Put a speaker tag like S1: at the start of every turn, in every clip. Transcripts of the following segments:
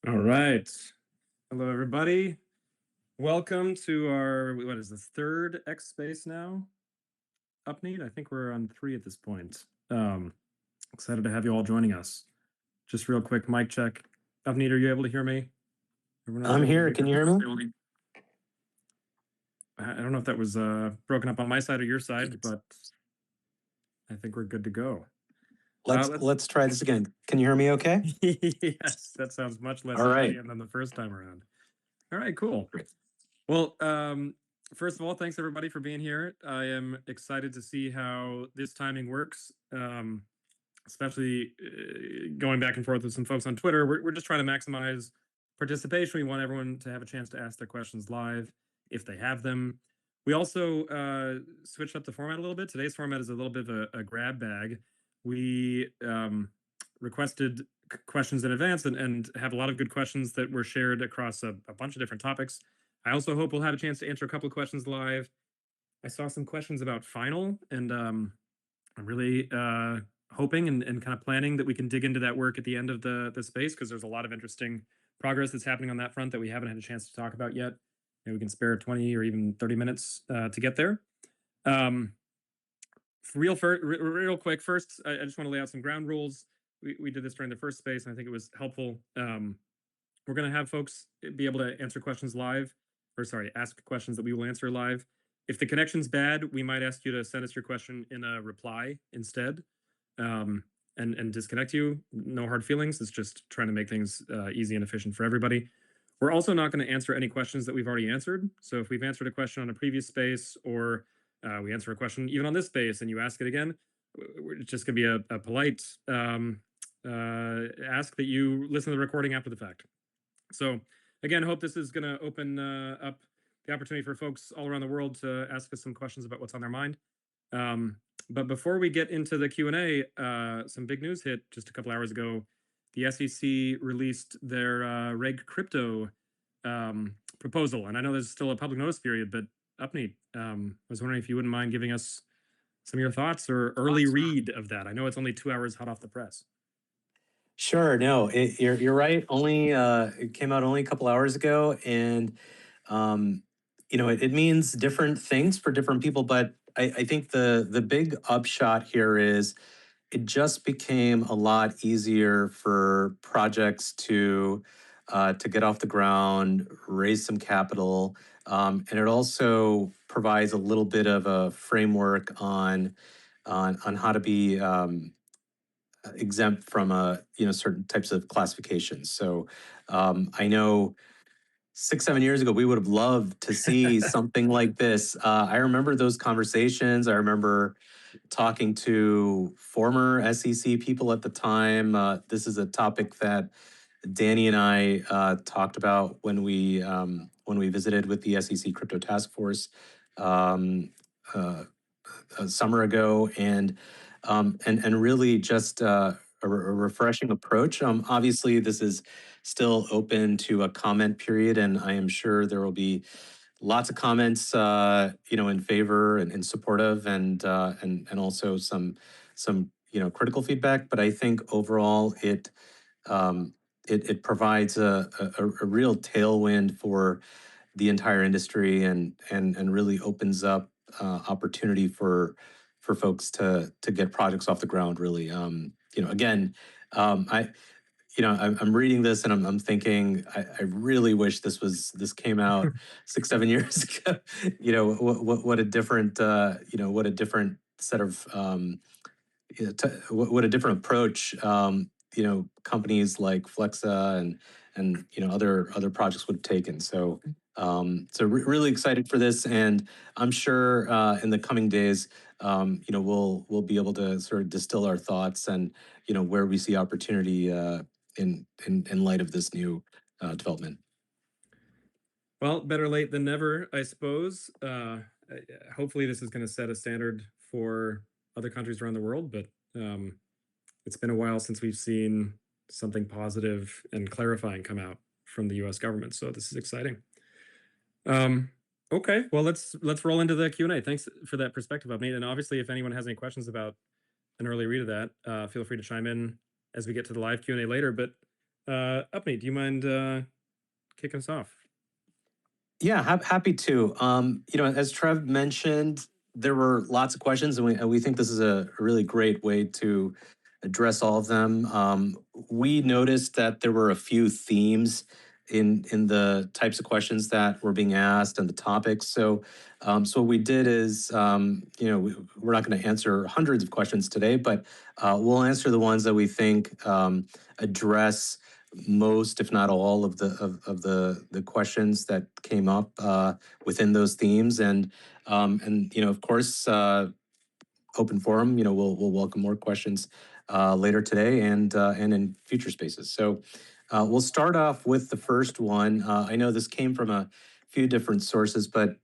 S1: All right. Hello, everybody. Welcome to our, what is this, third X Space now? Upneat? I think we're on 3 at this point. Excited to have you all joining us. Just real quick, mic check. Upneat, are you able to hear me?
S2: I'm here. Can you hear me?
S1: I don't know if that was broken up on my side or your side, but I think we're good to go.
S2: Let's try this again. Can you hear me okay?
S1: Yes, that sounds much less
S2: All right.
S1: alien than the first time around. All right, cool. Well, first of all, thanks everybody for being here. I am excited to see how this timing works, especially going back and forth with some folks on Twitter. We're just trying to maximize participation. We want everyone to have a chance to ask their questions live if they have them. We also switched up the format a little bit. Today's format is a little bit of a grab bag. We requested questions in advance and have a lot of good questions that were shared across a bunch of different topics. I also hope we'll have a chance to answer a couple of questions live. I saw some questions about final, and I'm really hoping and kind of planning that we can dig into that work at the end of the space, because there's a lot of interesting progress that's happening on that front that we haven't had a chance to talk about yet. Maybe we can spare 20 or even 30 minutes to get there. Real quick, first, I just want to lay out some ground rules. We did this during the first space, and I think it was helpful. We're going to have folks be able to answer questions live, or sorry, ask questions that we will answer live. If the connection's bad, we might ask you to send us your question in a reply instead, and disconnect you. No hard feelings. It's just trying to make things easy and efficient for everybody. We're also not going to answer any questions that we've already answered. So if we've answered a question on a previous space, or we answer a question even on this space and you ask it again, it's just going to be a polite ask that you listen to the recording after the fact. So again, hope this is going to open up the opportunity for folks all around the world to ask us some questions about what's on their mind. But before we get into the Q&A, some big news hit just a couple hours ago. The SEC released their Reg Crypto proposal. And I know there's still a public notice period, but Upneat, I was wondering if you wouldn't mind giving us some of your thoughts or early read of that. I know it's only 2 hours hot off the press.
S2: Sure. No, you're right. It came out only a couple hours ago, and it means different things for different people. But I think the big upshot here is it just became a lot easier for projects to get off the ground, raise some capital, and it also provides a little bit of a framework on how to be exempt from certain types of classifications. So I know 6-7 years ago we would have loved to see something like this. I remember those conversations. I remember talking to former SEC people at the time. This is a topic that Danny and I talked about when we visited with the SEC Crypto Task Force a summer ago, and really just a refreshing approach. Obviously, this is still open to a comment period, and I am sure there will be lots of comments, in favor and in support of, and also some critical feedback. But I think overall, it provides a real tailwind for the entire industry, and really opens up opportunity for folks to get projects off the ground. Really, again, I'm reading this and I'm thinking I really wish this came out 6-7 years ago. What a different what a different set of what a different approach companies like Flexa and other projects would have taken. So really excited for this, and I'm sure in the coming days we'll be able to sort of distill our thoughts and where we see opportunity in light of this new development.
S1: Well, better late than never, I suppose. Hopefully this is going to set a standard for other countries around the world, but it's been a while since we've seen something positive and clarifying come out from the US government, so this is exciting. Okay, well, let's roll into the Q&A. Thanks for that perspective, Upneat. And obviously, if anyone has any questions about an early read of that, feel free to chime in as we get to the live Q&A later. But Upney, do you mind kicking us off?
S2: Yeah, happy to. As Trev mentioned, there were lots of questions, and we think this is a really great way to address all of them. We noticed that there were a few themes in the types of questions that were being asked and the topics. So what we did is, we're not going to answer hundreds of questions today, but we'll answer the ones that we think address most, if not all, of the questions that came up within those themes, and of course, open forum. We'll welcome more questions later today and in future spaces. So we'll start off with the first one. I know this came from a few different sources, but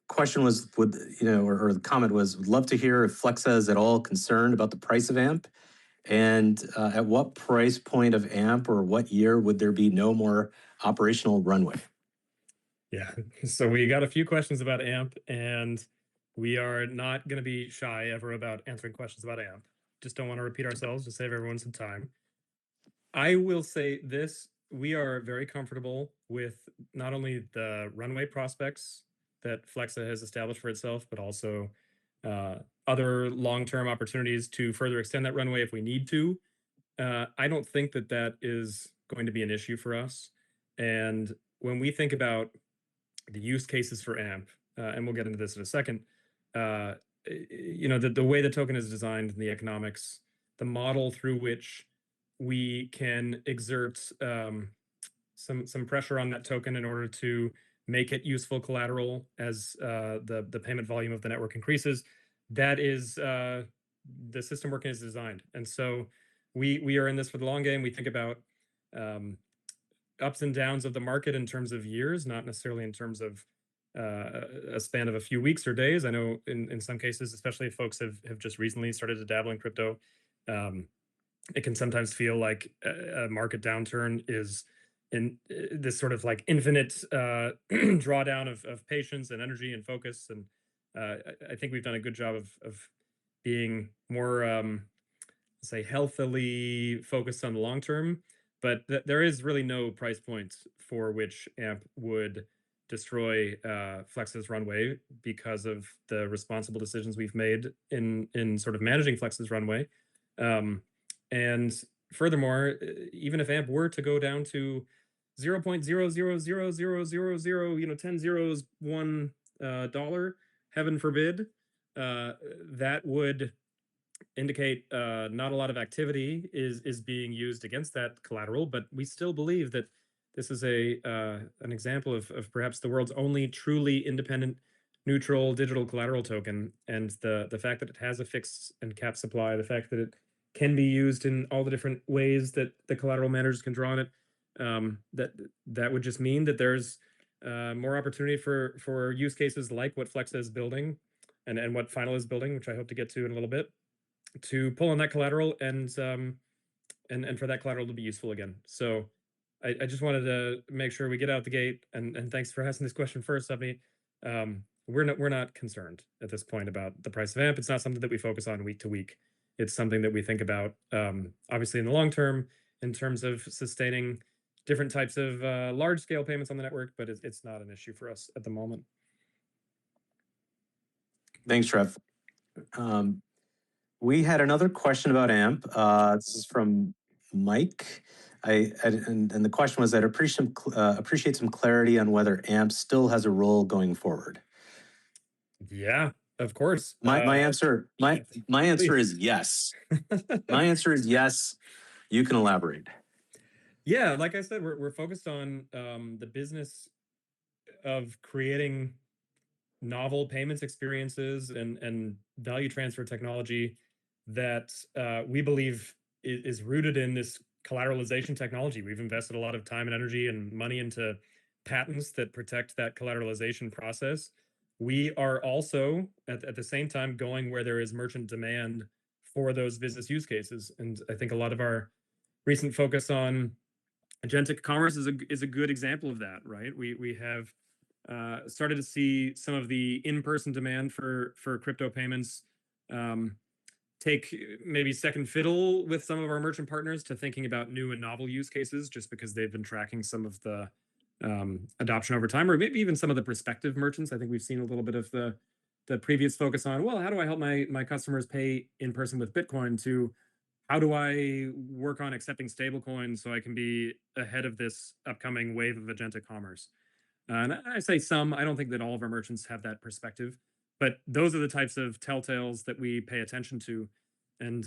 S2: question was, or the comment was, would love to hear if Flexa is at all concerned about the price of AMP. And at what price point of AMP or what year would there be no more operational runway?
S1: Yeah, so we got a few questions about AMP, and we are not going to be shy ever about answering questions about AMP. Just don't want to repeat ourselves to save everyone some time. I will say this: we are very comfortable with not only the runway prospects that Flexa has established for itself, but also other long-term opportunities to further extend that runway if we need to. I don't think that that is going to be an issue for us. And when we think about the use cases for AMP, and we'll get into this in a second, the way the token is designed and the economics, the model through which we can exert some pressure on that token in order to make it useful collateral as the payment volume of the network increases. That is the system working as designed, and so we are in this for the long game. We think about um, ups and downs of the market in terms of years, not necessarily in terms of a span of a few weeks or days. I know in some cases, especially if folks have just recently started to dabble in crypto, um, it can sometimes feel like a market downturn is in this sort of like infinite drawdown of patience and energy and focus. And I think we've done a good job of being more, say, healthily focused on the long term. But there is really no price point for which AMP would destroy Flex's runway because of the responsible decisions we've made in sort of managing Flex's runway. Um, and furthermore, even if AMP were to go down to 0.0000000, 10 zeros, $1, heaven forbid, that would indicate not a lot of activity is being used against that collateral, but we still believe that this is an example of perhaps the world's only truly independent, neutral digital collateral token, and the fact that it has a fixed and capped supply, the fact that it can be used in all the different ways that the collateral managers can draw on it, that would just mean that there's more opportunity for use cases like what Flexa is building, and what Final is building, which I hope to get to in a little bit, to pull on that collateral and for that collateral to be useful again. So I just wanted to make sure we get out the gate, and thanks for asking this question first, Stephanie. We're not concerned at this point about the price of AMP. It's not something that we focus on week to week. It's something that we think about obviously in the long term in terms of sustaining different types of large scale payments on the network, but it's not an issue for us at the moment.
S2: Thanks, Trev. We had another question about AMP. This is from Mike. And the question was, I'd appreciate some clarity on whether AMP still has a role going forward.
S1: Yeah, of course.
S2: My answer
S1: Please.
S2: is yes. My answer is yes. You can elaborate.
S1: Yeah, like I said, we're focused on the business of creating novel payments experiences and value transfer technology that we believe is rooted in this collateralization technology. We've invested a lot of time and energy and money into patents that protect that collateralization process. We are also at the same time going where there is merchant demand for those business use cases. And I think a lot of our recent focus on agentic commerce is a good example of that, right? We have started to see some of the in-person demand for crypto payments take maybe second fiddle with some of our merchant partners to thinking about new and novel use cases, just because they've been tracking some of the adoption over time, or maybe even some of the prospective merchants. I think we've seen a little bit of the previous focus on, well, how do I help my customers pay in person with Bitcoin, to how do I work on accepting stablecoins so I can be ahead of this upcoming wave of agentic commerce. And I say some, I don't think that all of our merchants have that perspective, but those are the types of telltales that we pay attention to and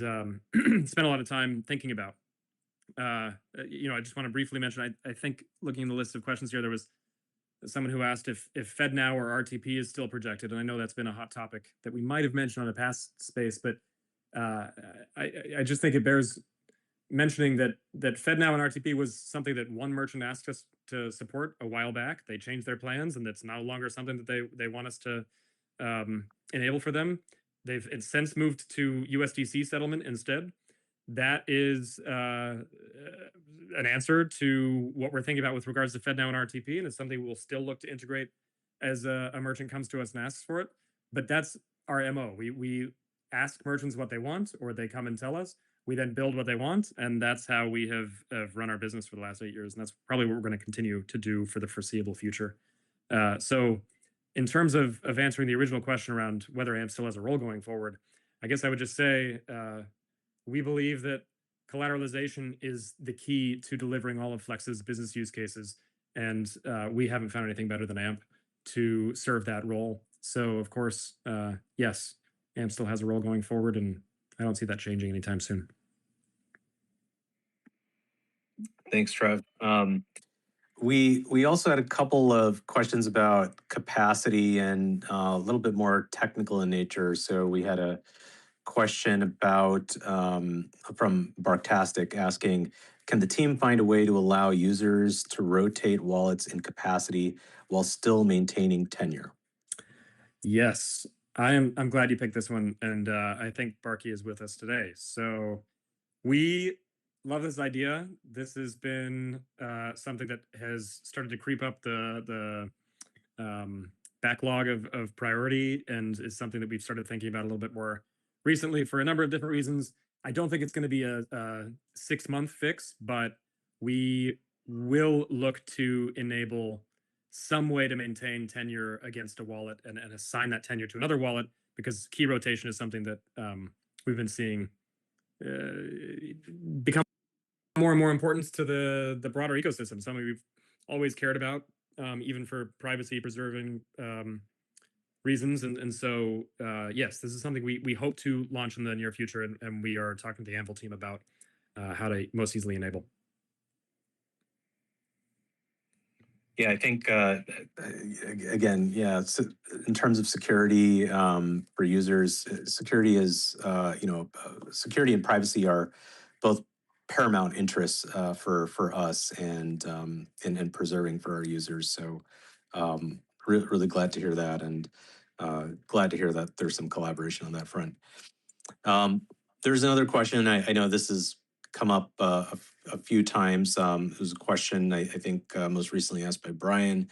S1: spend a lot of time thinking about. I just want to briefly mention, I think looking in the list of questions here, there was someone who asked if FedNow or RTP is still projected. And I know that's been a hot topic that we might have mentioned on a past space, but uh, I just think it bears mentioning that FedNow and RTP was something that one merchant asked us to support a while back. They changed their plans, and that's no longer something that they want us to enable for them. They've since moved to USDC settlement instead. That is an answer to what we're thinking about with regards to FedNow and RTP, and it's something we'll still look to integrate as a merchant comes to us and asks for it. But that's our MO. We ask merchants what they want, or they come and tell us. We then build what they want, and that's how we have run our business for the last 8 years, and that's probably what we're going to continue to do for the foreseeable future. So, in terms of answering the original question around whether AMP still has a role going forward, I guess I would just say we believe that collateralization is the key to delivering all of Flex's business use cases, and we haven't found anything better than AMP to serve that role. So, of course, yes, AMP still has a role going forward, and I don't see that changing anytime soon.
S2: Thanks, Trev. We also had a couple of questions about capacity and a little bit more technical in nature. So we had a question about from Barktastic asking, can the team find a way to allow users to rotate wallets in capacity while still maintaining tenure?
S1: Yes, I'm glad you picked this one, and I think Barky is with us today. So we love this idea. This has been something that has started to creep up the backlog of priority, and is something that we've started thinking about a little bit more recently for a number of different reasons. I don't think it's going to be a 6-month fix, but we will look to enable some way to maintain tenure against a wallet, and assign that tenure to another wallet, because key rotation is something that we've been seeing become more and more important to the broader ecosystem, something we've always cared about, even for privacy preserving reasons. And so, yes, this is something we hope to launch in the near future, and we are talking to the Anvil team about how to most easily enable.
S2: Yeah, I think again, yeah. So in terms of security for users, security is security and privacy are both paramount interests for us, and preserving for our users. So really glad to hear that, and glad to hear that there's some collaboration on that front. There's another question. I know this has come up a few times. It was a question I think most recently asked by Brian.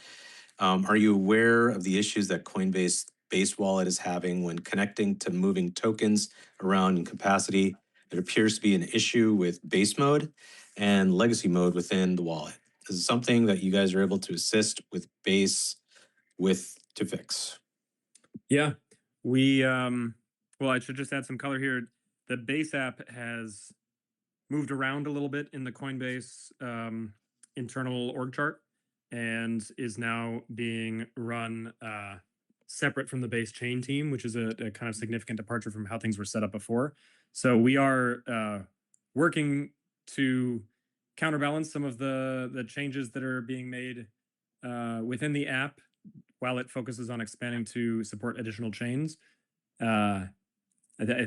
S2: Are you aware of the issues that Coinbase Base Wallet is having when connecting to moving tokens around in capacity? There appears to be an issue with base mode and legacy mode within the wallet. Is it something that you guys are able to assist with Base to fix?
S1: Yeah, we well, I should just add some color here. The Base app has moved around a little bit in the Coinbase internal org chart, and is now being run separate from the Base chain team, which is a kind of significant departure from how things were set up before. So we are working to counterbalance some of the changes that are being made within the app, while it focuses on expanding to support additional chains. I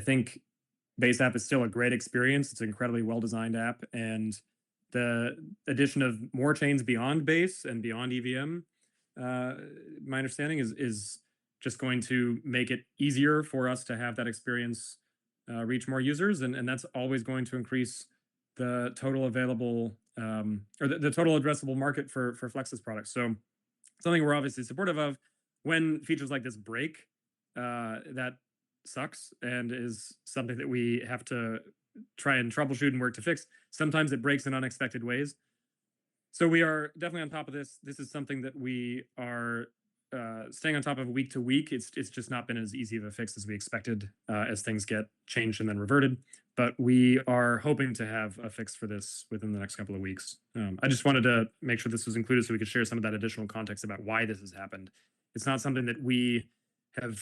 S1: think Base app is still a great experience. It's an incredibly well-designed app, and the addition of more chains beyond Base and beyond EVM, my understanding is just going to make it easier for us to have that experience reach more users, and that's always going to increase the total available or the total addressable market for Flex's products. So something we're obviously supportive of. When features like this break, that sucks and is something that we have to try and troubleshoot and work to fix. Sometimes it breaks in unexpected ways. So we are definitely on top of this. This is something that we are staying on top of week to week. It's just not been as easy of a fix as we expected as things get changed and then reverted. But we are hoping to have a fix for this within the next couple of weeks. I just wanted to make sure this was included so we could share some of that additional context about why this has happened. It's not something that we have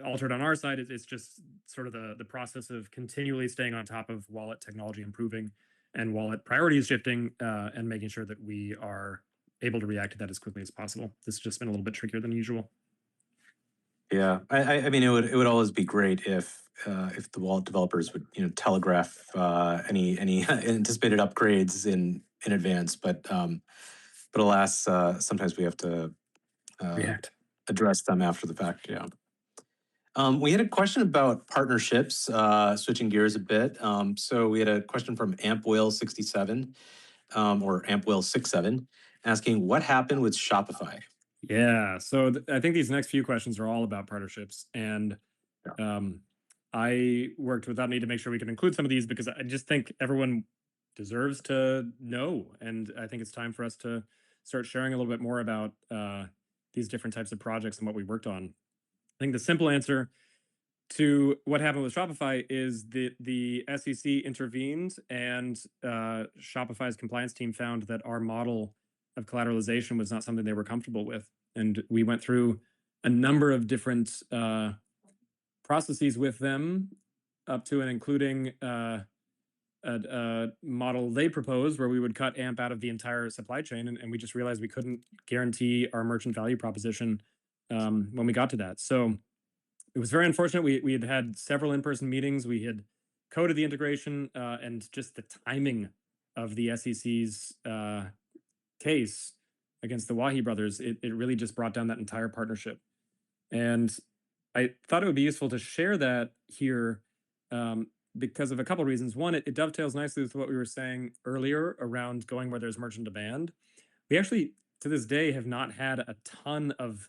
S1: altered on our side. It's just sort of the process of continually staying on top of wallet technology improving and wallet priorities shifting and making sure that we are able to react to that as quickly as possible. This has just been a little bit trickier than usual.
S2: Yeah, I mean, it would always be great if the wallet developers would telegraph any anticipated upgrades in advance, but alas, sometimes we have to uh,
S1: React.
S2: address them after the fact. Yeah. We had a question about partnerships. Switching gears a bit. So we had a question from AmpWhale67 or AmpWhale67 asking what happened with Shopify.
S1: Yeah. So I think these next few questions are all about partnerships. And
S2: Yeah.
S1: I worked without me to make sure we could include some of these because I just think everyone deserves to know. And I think it's time for us to start sharing a little bit more about these different types of projects and what we worked on. I think the simple answer to what happened with Shopify is that the SEC intervened and Shopify's compliance team found that our model of collateralization was not something they were comfortable with. And we went through a number of different processes with them, up to and including a model they proposed where we would cut AMP out of the entire supply chain. And we just realized we couldn't guarantee our merchant value proposition when we got to that. So it was very unfortunate. We had several in-person meetings. We had coded the integration and just the timing of the SEC's case against the Wahi brothers. It really just brought down that entire partnership. And I thought it would be useful to share that here because of a couple of reasons. One, it dovetails nicely with what we were saying earlier around going where there's merchant demand. We actually, to this day, have not had a ton of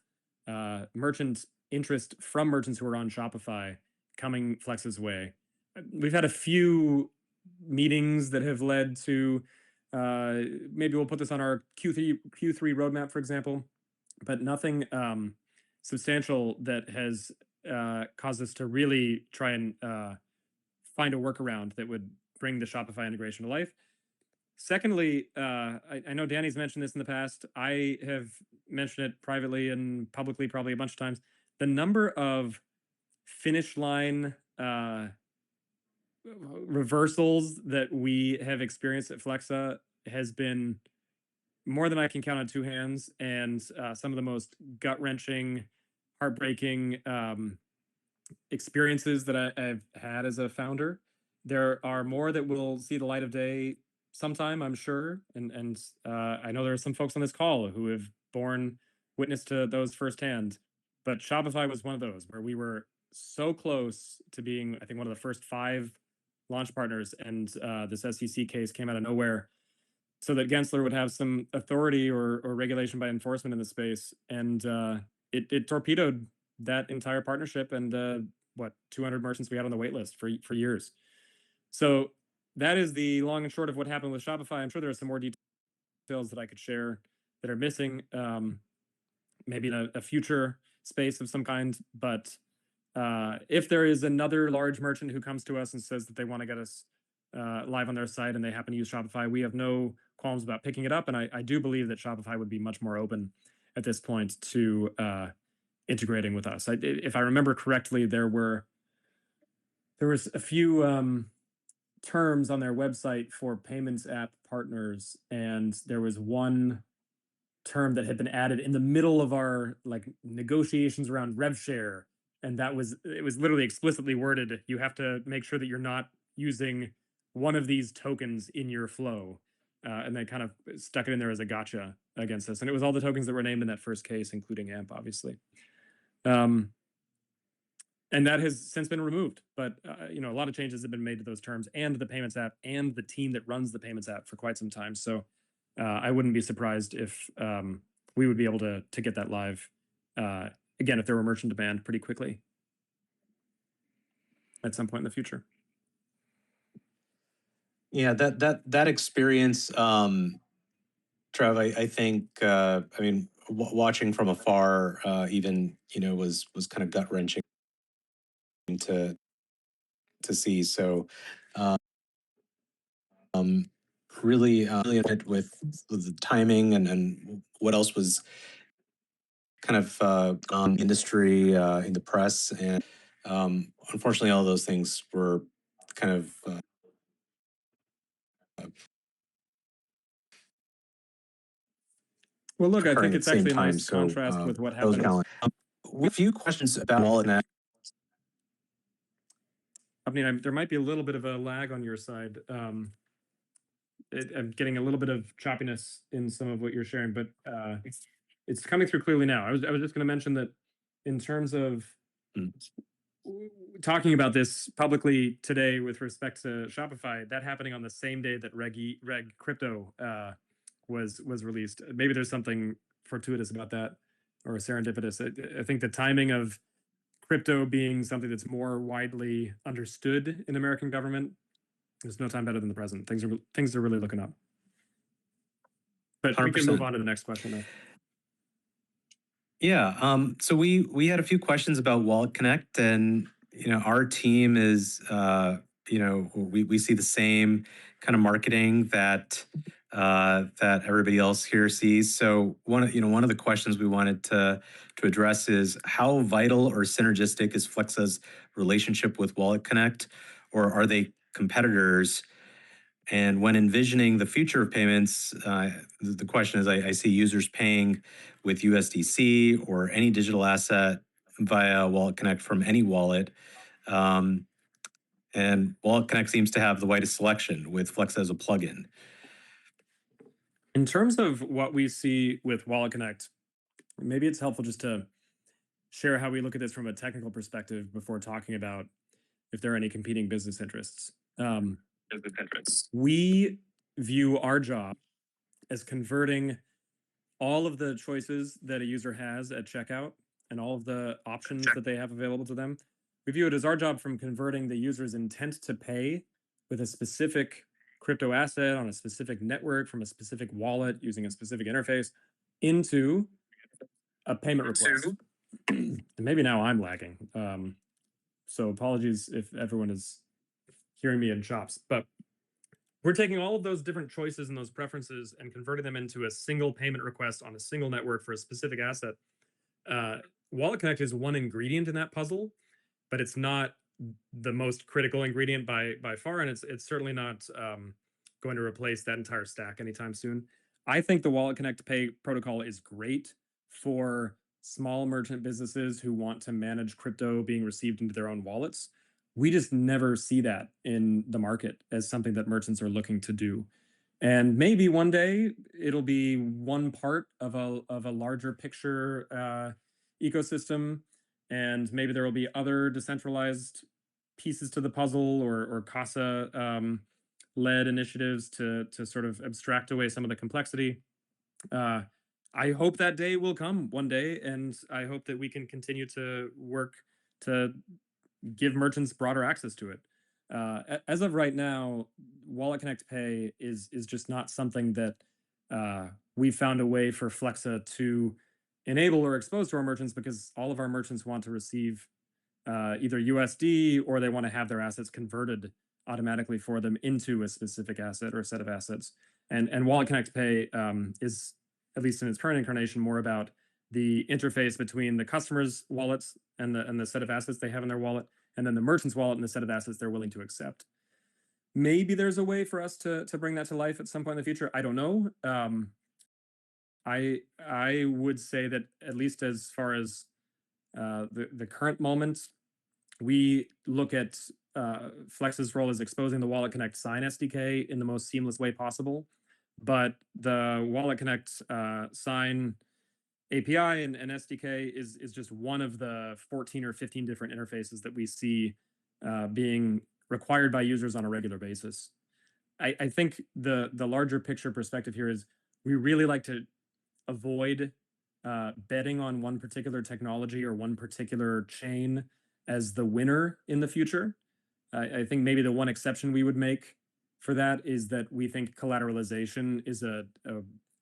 S1: merchant interest from merchants who are on Shopify coming Flex's way. We've had a few meetings that have led to maybe we'll put this on our Q3 roadmap, for example, but nothing substantial that has caused us to really try and find a workaround that would bring the Shopify integration to life. Secondly, I know Danny's mentioned this in the past. I have mentioned it privately and publicly probably a bunch of times. The number of finish line reversals that we have experienced at Flexa has been more than I can count on two hands, and some of the most gut wrenching, heartbreaking experiences that I've had as a founder. There are more that will see the light of day sometime, I'm sure, and I know there are some folks on this call who have borne witness to those firsthand. But Shopify was one of those where we were so close to being, I think, one of the first 5 launch partners, and this SEC case came out of nowhere, so that Gensler would have some authority or regulation by enforcement in the space, and it torpedoed that entire partnership and what 200 merchants we had on the wait list for years. So that is the long and short of what happened with Shopify. I'm sure there are some more details that I could share that are missing, maybe in a future space of some kind. But if there is another large merchant who comes to us and says that they want to get us live on their site and they happen to use Shopify, we have no qualms about picking it up. And I do believe that Shopify would be much more open at this point to integrating with us. If I remember correctly, there was a few terms on their website for payments app partners, and there was one term that had been added in the middle of our like negotiations around rev share, and it was literally explicitly worded: you have to make sure that you're not using one of these tokens in your flow. And they kind of stuck it in there as a gotcha against us, and it was all the tokens that were named in that first case, including AMP, obviously. And that has since been removed. But a lot of changes have been made to those terms and the payments app and the team that runs the payments app for quite some time. So I wouldn't be surprised if we would be able to get that live again if there were merchant demand pretty quickly. at some point in the future.
S2: Yeah, that experience, Trev, I think, I mean, watching from afar, even, was kind of gut wrenching to see. So, um, really with the timing and what else was kind of on industry, in the press, and unfortunately, all those things were kind of
S1: Well, look, I
S2: occurring
S1: think
S2: at the
S1: it's
S2: same
S1: actually a
S2: time.
S1: nice
S2: So
S1: contrast with what
S2: that was a
S1: happened.
S2: challenge. A few questions about all of that.
S1: I mean, there might be a little bit of a lag on your side. I'm getting a little bit of choppiness in some of what you're sharing, but it's coming through clearly now. I was just going to mention that in terms of
S2: Mm.
S1: talking about this publicly today with respect to Shopify, that happening on the same day that Reg Crypto was released. Maybe there's something fortuitous about that, or serendipitous. I think the timing of crypto being something that's more widely understood in American government, there's no time better than the present. Things are really looking up. But we can move
S2: 100%.
S1: on to the next question now.
S2: Yeah. So we had a few questions about Wallet Connect, and our team is, we see the same kind of marketing that everybody else here sees. So one of the questions we wanted to address is how vital or synergistic is Flexa's relationship with Wallet Connect, or are they competitors? And when envisioning the future of payments, the question is, I see users paying with USDC or any digital asset via Wallet Connect from any wallet. And Wallet Connect seems to have the widest selection with Flexa as a plugin.
S1: In terms of what we see with Wallet Connect, maybe it's helpful just to share how we look at this from a technical perspective before talking about if there are any competing business interests. We view our job as converting all of the choices that a user has at checkout and all of the options that they have available to them. We view it as our job from converting the user's intent to pay with a specific crypto asset on a specific network from a specific wallet using a specific interface into a payment request. And maybe now I'm lagging. So apologies if everyone is hearing me in chops, but we're taking all of those different choices and those preferences and converting them into a single payment request on a single network for a specific asset. Wallet Connect is one ingredient in that puzzle, but it's not the most critical ingredient by far, and it's certainly not going to replace that entire stack anytime soon. I think the Wallet Connect Pay protocol is great for small merchant businesses who want to manage crypto being received into their own wallets. We just never see that in the market as something that merchants are looking to do. And maybe one day it'll be one part of a larger picture ecosystem, and maybe there will be other decentralized pieces to the puzzle or Casa led initiatives to sort of abstract away some of the complexity. I hope that day will come one day, and I hope that we can continue to work to give merchants broader access to it. As of right now, Wallet Connect Pay is just not something that we found a way for Flexa to enable or expose to our merchants, because all of our merchants want to receive either USD or they want to have their assets converted automatically for them into a specific asset or a set of assets. And Wallet Connect Pay is, at least in its current incarnation, more about the interface between the customer's wallets and the set of assets they have in their wallet, and then the merchant's wallet and the set of assets they're willing to accept. Maybe there's a way for us to bring that to life at some point in the future. I don't know. I would say that, at least as far as the current moment, we look at Flex's role as exposing the Wallet Connect Sign SDK in the most seamless way possible. But the Wallet Connect Sign API and SDK is just one of the 14 or 15 different interfaces that we see being required by users on a regular basis. I think the larger picture perspective here is we really like to avoid betting on one particular technology or one particular chain as the winner in the future. I think maybe the one exception we would make for that is that we think collateralization is a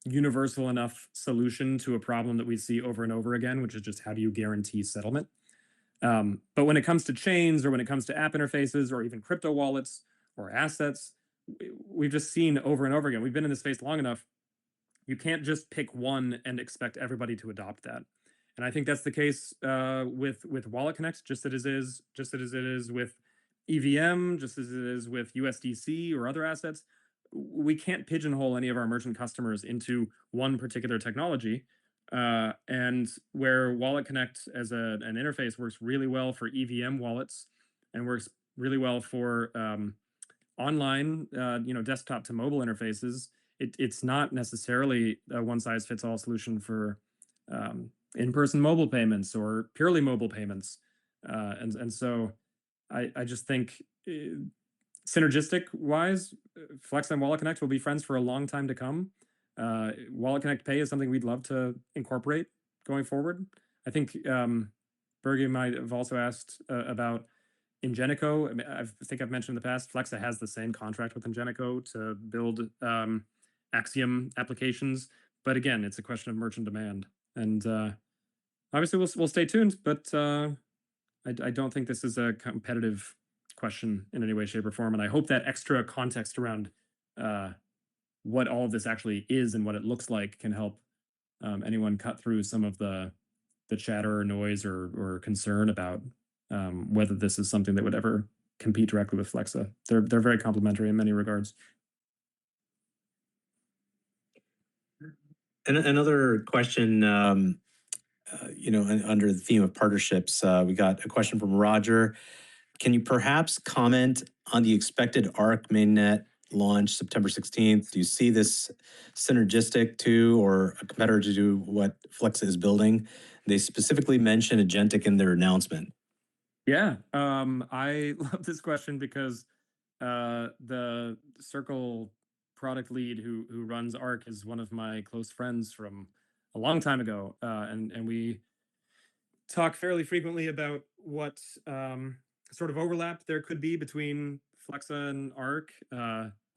S1: universal enough solution to a problem that we see over and over again, which is just how do you guarantee settlement? But when it comes to chains or when it comes to app interfaces or even crypto wallets or assets, we've just seen over and over again. We've been in this space long enough. You can't just pick one and expect everybody to adopt that. And I think that's the case with Wallet Connect, just as it is with EVM, just as it is with USDC or other assets. We can't pigeonhole any of our merchant customers into one particular technology. And where Wallet Connect as an interface works really well for EVM wallets and works really well for online, desktop to mobile interfaces, it's not necessarily a one size fits all solution for in-person mobile payments or purely mobile payments. And so I just think synergistic wise, Flex and Wallet Connect will be friends for a long time to come. Wallet Connect Pay is something we'd love to incorporate going forward. I think Bergie might have also asked about Ingenico. I think I've mentioned in the past, Flexa has the same contract with Ingenico to build Axiom applications. But again, it's a question of merchant demand. And obviously, we'll stay tuned. But I don't think this is a competitive question in any way, shape, or form. And I hope that extra context around what all of this actually is and what it looks like can help anyone cut through some of the chatter or noise or concern about whether this is something that would ever compete directly with Flexa. They're very complementary in many regards.
S2: And another question, under the theme of partnerships, we got a question from Roger. Can you perhaps comment on the expected ARC mainnet launch September 16th? Do you see this synergistic to or a competitor to what Flexa is building? They specifically mention agentic in their announcement.
S1: Yeah, I love this question because the Circle product lead who runs ARC is one of my close friends from a long time ago, and we talk fairly frequently about what sort of overlap there could be between Flexa and ARC.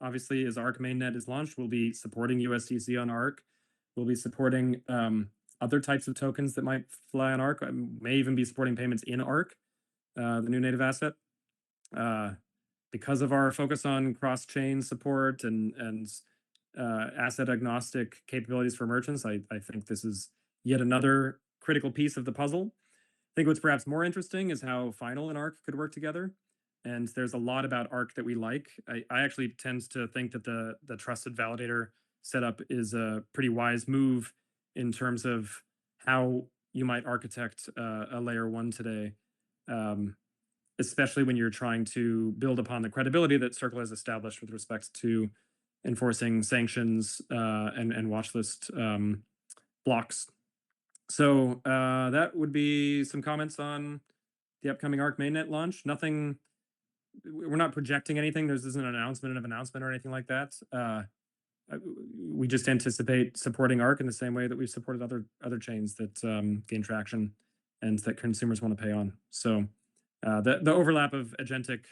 S1: Obviously, as ARC mainnet is launched, we'll be supporting USDC on ARC. We'll be supporting other types of tokens that might fly on ARC. I may even be supporting payments in ARC, the new native asset. Because of our focus on cross-chain support and asset agnostic capabilities for merchants, I think this is yet another critical piece of the puzzle. I think what's perhaps more interesting is how Final and ARC could work together. And there's a lot about ARC that we like. I actually tend to think that the trusted validator setup is a pretty wise move in terms of how you might architect a layer one today, especially when you're trying to build upon the credibility that Circle has established with respect to enforcing sanctions and watch list blocks. So that would be some comments on the upcoming ARC mainnet launch. Nothing, we're not projecting anything. There isn't an announcement of announcement or anything like that. We just anticipate supporting ARC in the same way that we've supported other chains that gain traction and that consumers want to pay on. So the overlap of agentic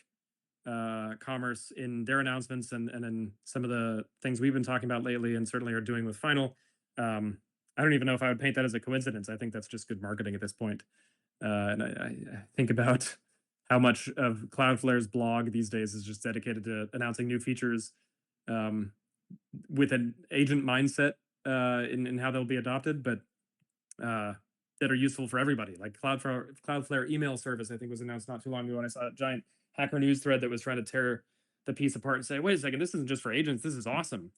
S1: commerce in their announcements and in some of the things we've been talking about lately and certainly are doing with Final, I don't even know if I would paint that as a coincidence. I think that's just good marketing at this point. And I think about how much of Cloudflare's blog these days is just dedicated to announcing new features with an agent mindset in how they'll be adopted, but that are useful for everybody. Like Cloudflare email service, I think was announced not too long ago, and I saw a giant Hacker News thread that was trying to tear the piece apart and say, "Wait a second, this isn't just for agents. This is awesome."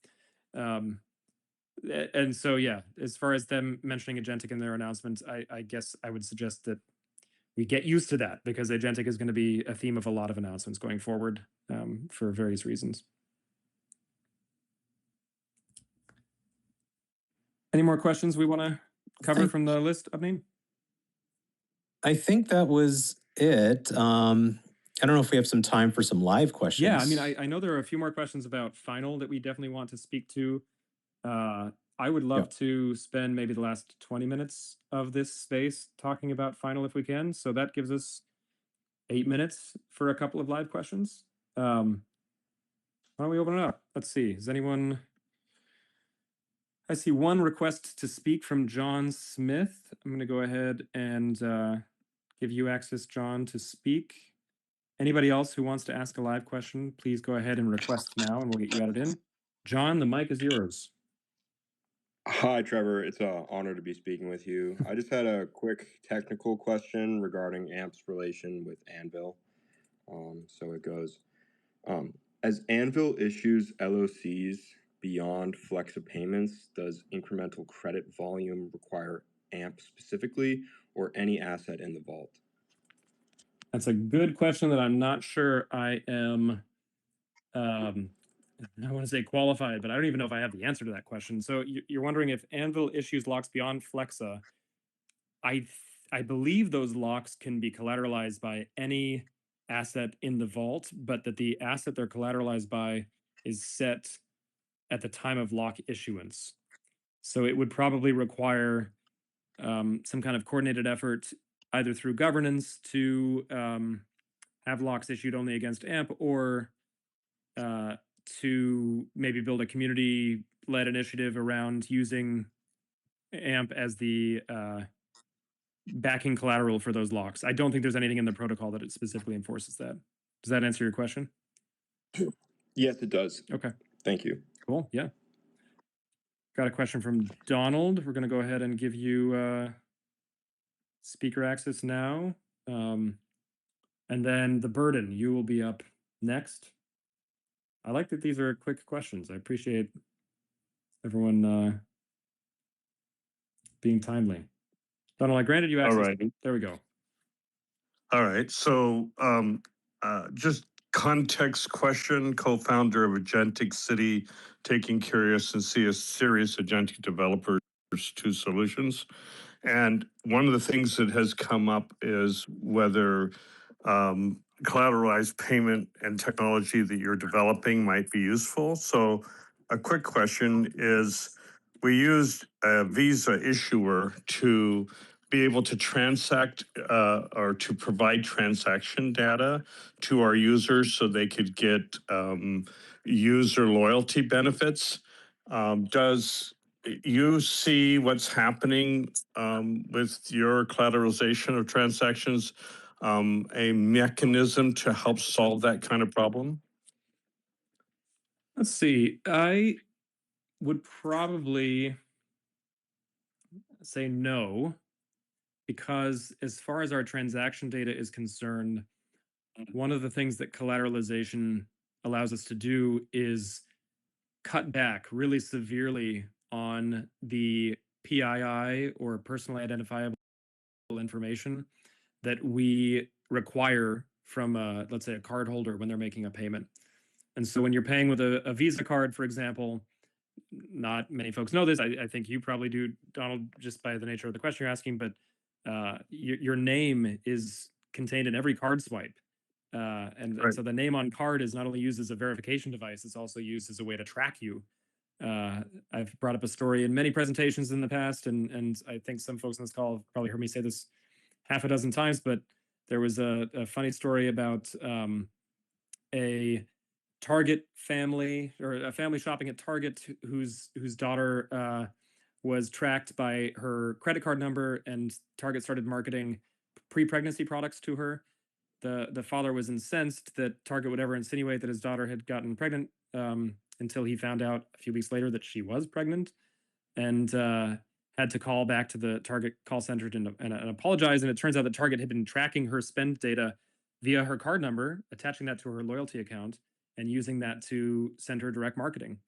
S1: And so, yeah, as far as them mentioning agentic in their announcements, I guess I would suggest that we get used to that because agentic is going to be a theme of a lot of announcements going forward for various reasons. Any more questions we want to cover from the list, Abneen?
S2: I think that was it. I don't know if we have some time for some live questions.
S1: Yeah, I mean, I know there are a few more questions about Final that we definitely want to speak to. I would love to spend maybe the last 20 minutes of this space talking about Final if we can. So that gives us 8 minutes for a couple of live questions. Why don't we open it up? Let's see. Is anyone? I see one request to speak from John Smith. I'm going to go ahead and give you access, John, to speak. Anybody else who wants to ask a live question, please go ahead and request now, and we'll get you added in. John, the mic is yours.
S3: Hi, Trevor. It's an honor to be speaking with you. I just had a quick technical question regarding AMP's relation with Anvil. So it goes, um, as Anvil issues LOCs beyond Flexa payments, does incremental credit volume require AMP specifically or any asset in the vault?
S1: That's a good question that I'm not sure I am, I want to say qualified, but I don't even know if I have the answer to that question. So you're wondering if Anvil issues locks beyond Flexa. I believe those locks can be collateralized by any asset in the vault, but that the asset they're collateralized by is set at the time of lock issuance. So it would probably require some kind of coordinated effort, either through governance to have locks issued only against AMP, or to maybe build a community-led initiative around using AMP as the backing collateral for those locks. I don't think there's anything in the protocol that it specifically enforces that. Does that answer your question?
S3: Yes, it does.
S1: Okay,
S3: Thank you.
S1: cool. Yeah. Got a question from Donald. We're going to go ahead and give you speaker access now. And then the burden, you will be up next. I like that these are quick questions. I appreciate everyone being timely. Donald, I granted you
S4: All
S1: access.
S4: right.
S1: There we go.
S4: All right. So just context question, co-founder of Agentic City, taking curious and serious agentic developers to solutions. And one of the things that has come up is whether collateralized payment and technology that you're developing might be useful. So a quick question is, we used a Visa issuer to be able to transact or to provide transaction data to our users so they could get user loyalty benefits. Does you see what's happening with your collateralization of transactions, a mechanism to help solve that kind of problem?
S1: Let's see. I would probably say no, because as far as our transaction data is concerned, one of the things that collateralization allows us to do is cut back really severely on the PII, or personally identifiable information, that we require from let's say a card holder when they're making a payment. And so when you're paying with a Visa card, for example, not many folks know this. I think you probably do, Donald, just by the nature of the question you're asking, but your name is contained in every card swipe. And so the name on card is not only used as a verification device, it's also used as a way to track you. I've brought up a story in many presentations in the past, and I think some folks on this call have probably heard me say this half a dozen times, but there was a funny story about a Target family, or a family shopping at Target, whose daughter was tracked by her credit card number, and Target started marketing pre-pregnancy products to her. The father was incensed that Target would ever insinuate that his daughter had gotten pregnant, until he found out a few weeks later that she was pregnant, and had to call back to the Target call center and apologize. And it turns out that Target had been tracking her spend data via her card number, attaching that to her loyalty account, and using that to send her direct marketing.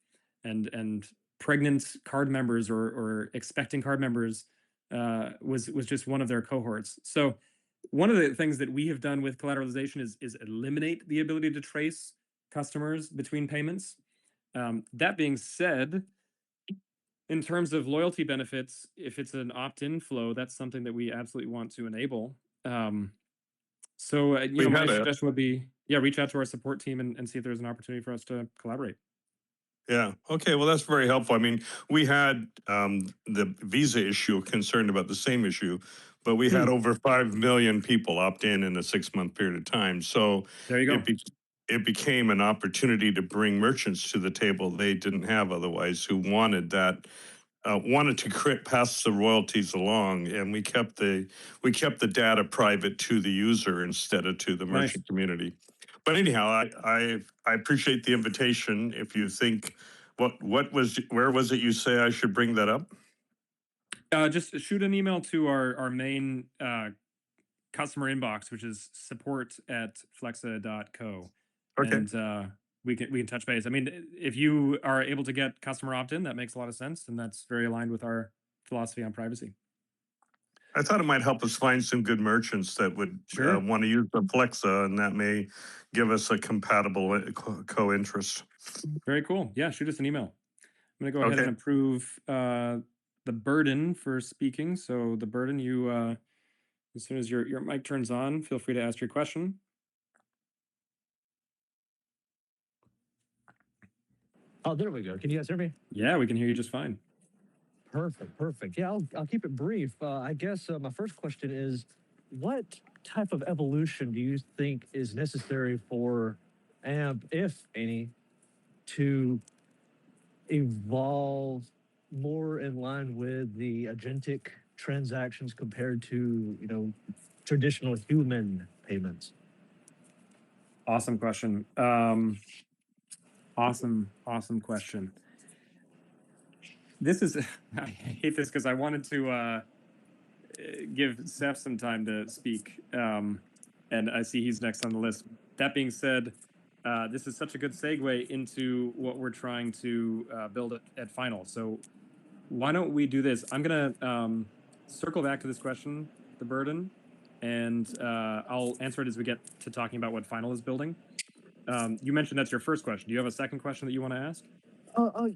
S1: And pregnant card members, or expecting card members, was just one of their cohorts. So one of the things that we have done with collateralization is eliminate the ability to trace customers between payments. That being said, in terms of loyalty benefits, if it's an opt-in flow, that's something that we absolutely want to enable. So my suggestion would be, reach out to our support team and see if there's an opportunity for us to collaborate.
S4: Yeah. Okay. Well, that's very helpful. I mean, we had the Visa issue concerned about the same issue, but we had over 5 million people opt in a 6-month period of time. So
S1: There you go.
S4: it became an opportunity to bring merchants to the table they didn't have otherwise, who wanted that, wanted to pass the royalties along, and we kept the data private to the user instead of to the merchant community. But anyhow, I appreciate the invitation. If you think where was it you say I should bring that up?
S1: Just shoot an email to our main customer inbox, which is support@flexa.co.
S4: Okay.
S1: And we can touch base. I mean, if you are able to get customer opt-in, that makes a lot of sense, and that's very aligned with our philosophy on privacy.
S4: I thought it might help us find some good merchants that would want to use the Flexa, and that may give us a compatible co-interest.
S1: Very cool. Yeah, shoot us an email. I'm going to go ahead and approve the burden for speaking. So the burden, you as soon as your mic turns on, feel free to ask your question.
S5: Oh, there we go. Can you guys hear me?
S1: Yeah, we can hear you just fine.
S5: Perfect. Yeah, I'll keep it brief. I guess my first question is, what type of evolution do you think is necessary for AMP, if any, to evolve more in line with the agentic transactions compared to, traditional human payments?
S1: Awesome question. Awesome question. This is, I hate this because I wanted to give Seth some time to speak. And I see he's next on the list. That being said, this is such a good segue into what we're trying to build at Final. So why don't we do this? I'm going to circle back to this question, the burden, and I'll answer it as we get to talking about what Final is building. You mentioned that's your first question. Do you have a second question that you want to ask?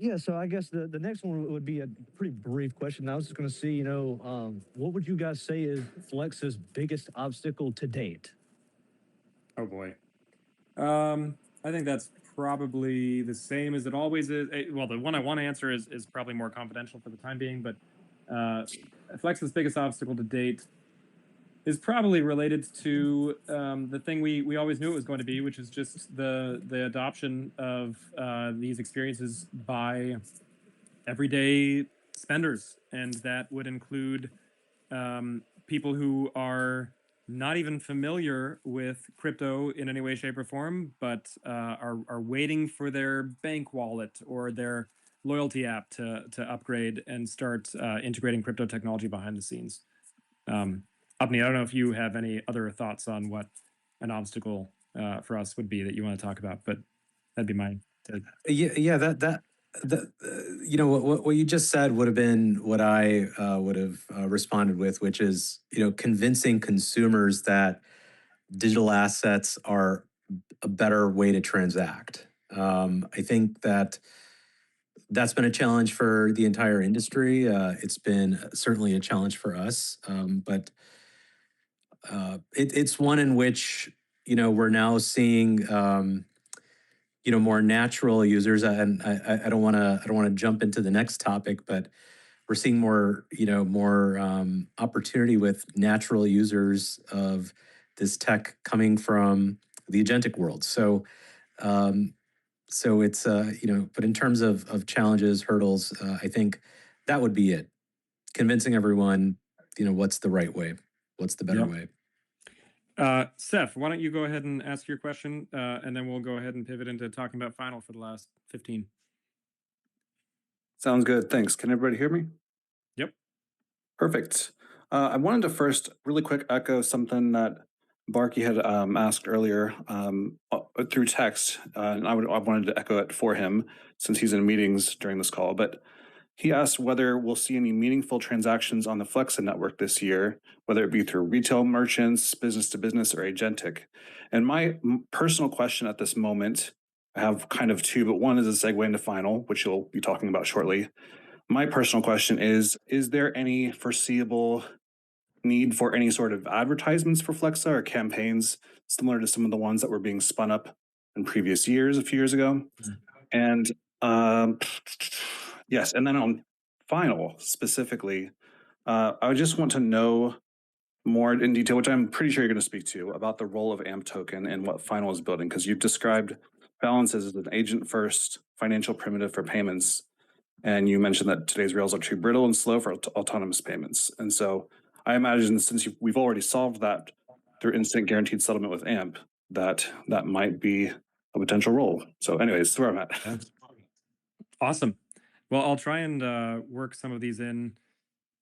S5: Yeah, so I guess the next one would be a pretty brief question. I was just going to see, what would you guys say is Flex's biggest obstacle to date?
S1: Oh boy. I think that's probably the same as it always is. Well, the one I want to answer is probably more confidential for the time being, but Flex's biggest obstacle to date is probably related to the thing we always knew it was going to be, which is just the adoption of these experiences by everyday spenders, and that would include people who are not even familiar with crypto in any way, shape, or form, but are waiting for their bank wallet or their loyalty app to upgrade and start integrating crypto technology behind the scenes. Upney, I don't know if you have any other thoughts on what an obstacle for us would be that you want to talk about, but that'd be my take.
S2: Yeah, what you just said would have been what I would have responded with, which is, convincing consumers that digital assets are a better way to transact. I think that's been a challenge for the entire industry. It's been certainly a challenge for us, but it's one in which we're now seeing more natural users. And I don't want to jump into the next topic, but we're seeing more opportunity with natural users of this tech coming from the agentic world. So it's but in terms of challenges, hurdles, I think that would be it. Convincing everyone, what's the right way, what's the better way.
S1: Seth, why don't you go ahead and ask your question, and then we'll go ahead and pivot into talking about Final for the last 15.
S6: Sounds good. Thanks. Can everybody hear me?
S1: Yep.
S6: Perfect. I wanted to first really quick echo something that Barkey had asked earlier through text, and I wanted to echo it for him since he's in meetings during this call. But he asked whether we'll see any meaningful transactions on the Flexa network this year, whether it be through retail merchants, business to business, or agentic. And my personal question at this moment, I have kind of two, but one is a segue into Final, which you'll be talking about shortly. My personal question is there any foreseeable need for any sort of advertisements for Flexa or campaigns similar to some of the ones that were being spun up in previous years, a few years ago? And yes, and then on Final specifically, I just want to know more in detail, which I'm pretty sure you're going to speak to, about the role of AMP token and what Final is building, because you've described balances as an agent-first financial primitive for payments, and you mentioned that today's rails are too brittle and slow for autonomous payments. And so I imagine since we've already solved that through instant guaranteed settlement with AMP, that might be a potential role. So anyways, that's where I'm at.
S1: That's awesome. Well, I'll try and work some of these in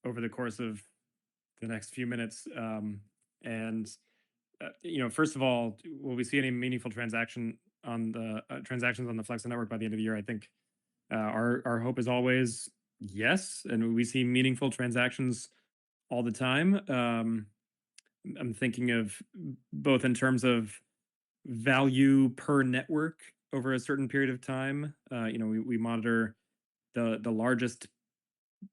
S1: over the course of the next few minutes. And first of all, will we see any meaningful transactions on the Flexa network by the end of the year? I think our hope is always yes, and we see meaningful transactions all the time. I'm thinking of both in terms of value per network over a certain period of time. We monitor the largest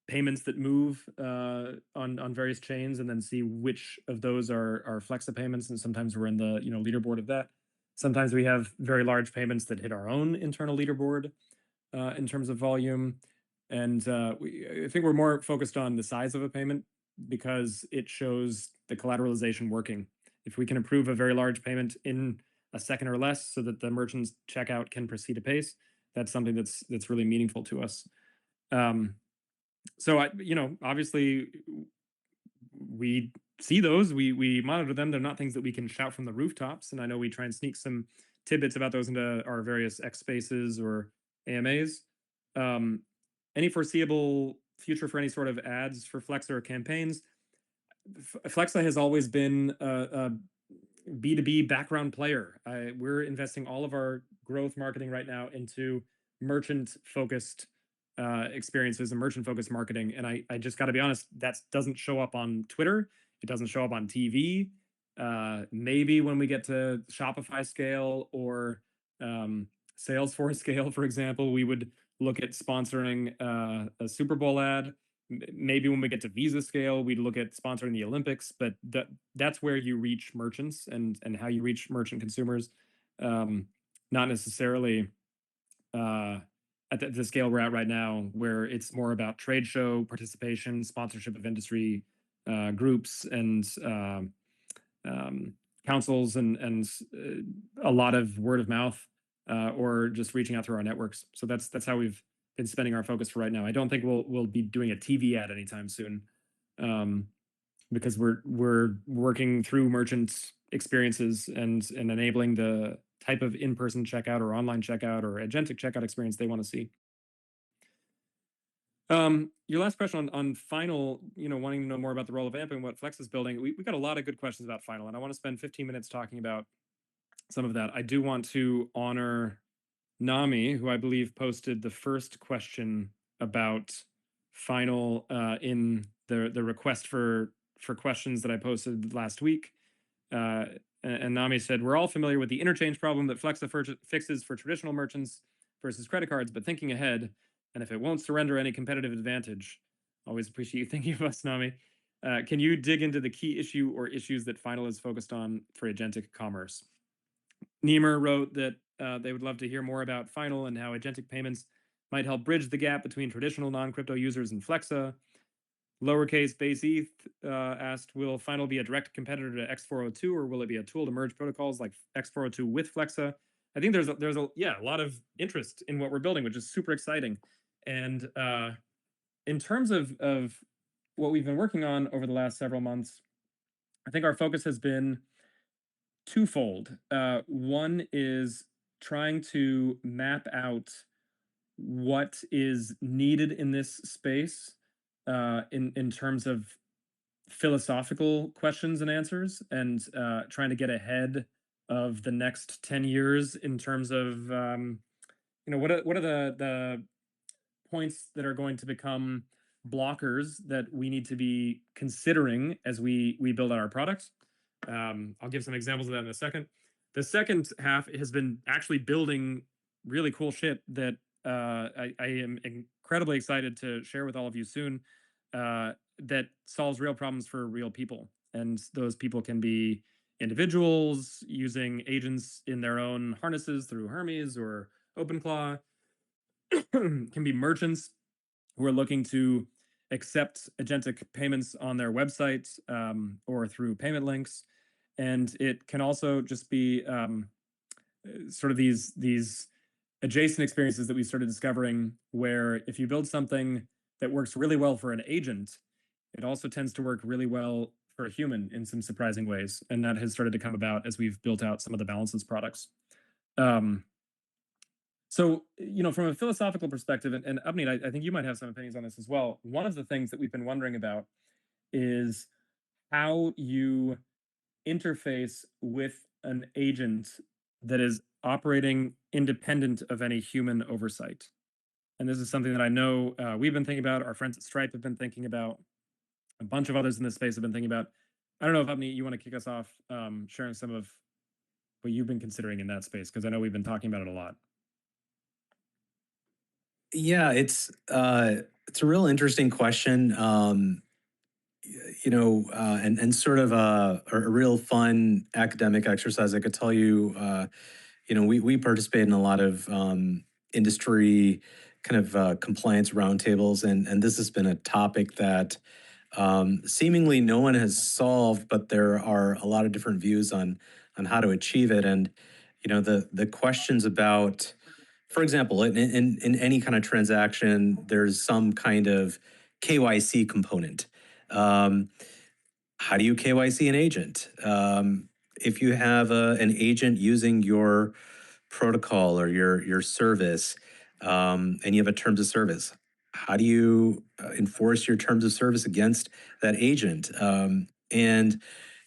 S1: payments that move on various chains, and then see which of those are Flexa payments. And sometimes we're in the leaderboard of that. Sometimes we have very large payments that hit our own internal leaderboard in terms of volume. And I think we're more focused on the size of a payment because it shows the collateralization working. If we can approve a very large payment in a second or less so that the merchant's checkout can proceed apace, that's something that's really meaningful to us. So obviously we see those, we monitor them. They're not things that we can shout from the rooftops. And I know we try and sneak some tidbits about those into our various X spaces or AMAs. Any foreseeable future for any sort of ads for Flexa or campaigns? Flexa has always been a B2B background player. We're investing all of our growth marketing right now into merchant-focused experiences and merchant-focused marketing. And I just got to be honest, that doesn't show up on Twitter. It doesn't show up on TV. Maybe when we get to Shopify scale or Salesforce scale, for example, we would look at sponsoring a Super Bowl ad. Maybe when we get to Visa scale, we'd look at sponsoring the Olympics. But that's where you reach merchants and how you reach merchant consumers, not necessarily at the scale we're at right now, where it's more about trade show participation, sponsorship of industry groups and councils, and a lot of word of mouth or just reaching out through our networks. So that's how we've been spending our focus for right now. I don't think we'll be doing a TV ad anytime soon, because we're working through merchant experiences and enabling the type of in-person checkout or online checkout or agentic checkout experience they want to see. Your last question on Final, wanting to know more about the role of AMP and what Flex is building. We got a lot of good questions about Final, and I want to spend 15 minutes talking about some of that. I do want to honor Nami, who I believe posted the first question about Final in the request for questions that I posted last week. And Nami said, we're all familiar with the interchange problem that Flexa fixes for traditional merchants versus credit cards, but thinking ahead, and if it won't surrender any competitive advantage, always appreciate you thinking of us, Nami. Can you dig into the key issue or issues that Final is focused on for agentic commerce? Niemer wrote that they would love to hear more about Final and how agentic payments might help bridge the gap between traditional non-crypto users and Flexa. Lowercase base ETH asked, will Final be a direct competitor to X402, or will it be a tool to merge protocols like X402 with Flexa? I think there's a lot of interest in what we're building, which is super exciting. And in terms of what we've been working on over the last several months, I think our focus has been twofold. One is trying to map out what is needed in this space in terms of philosophical questions and answers, and trying to get ahead of the next 10 years in terms of what are the points that are going to become blockers that we need to be considering as we build out our products. I'll give some examples of that in a second. The second half has been actually building really cool shit that I am incredibly excited to share with all of you soon, that solves real problems for real people. And those people can be individuals using agents in their own harnesses through Hermes or OpenClaw, can be merchants who are looking to accept agentic payments on their website or through payment links. And it can also just be sort of these adjacent experiences that we started discovering, where if you build something that works really well for an agent, it also tends to work really well for a human in some surprising ways. And that has started to come about as we've built out some of the balances products. So, from a philosophical perspective, and Abney, I think you might have some opinions on this as well. One of the things that we've been wondering about is how you interface with an agent that is operating independent of any human oversight. And this is something that I know we've been thinking about, our friends at Stripe have been thinking about, a bunch of others in this space have been thinking about. I don't know if Abney, you want to kick us off sharing some of what you've been considering in that space, because I know we've been talking about it a lot.
S2: Yeah, it's a real interesting question. And sort of a real fun academic exercise. I could tell you, we participate in a lot of industry kind of compliance roundtables, and this has been a topic that seemingly no one has solved, but there are a lot of different views on how to achieve it. And the questions about, for example, in any kind of transaction, there's some kind of KYC component. Um, how do you KYC an agent? If you have an agent using your protocol or your service, and you have a terms of service, how do you enforce your terms of service against that agent? And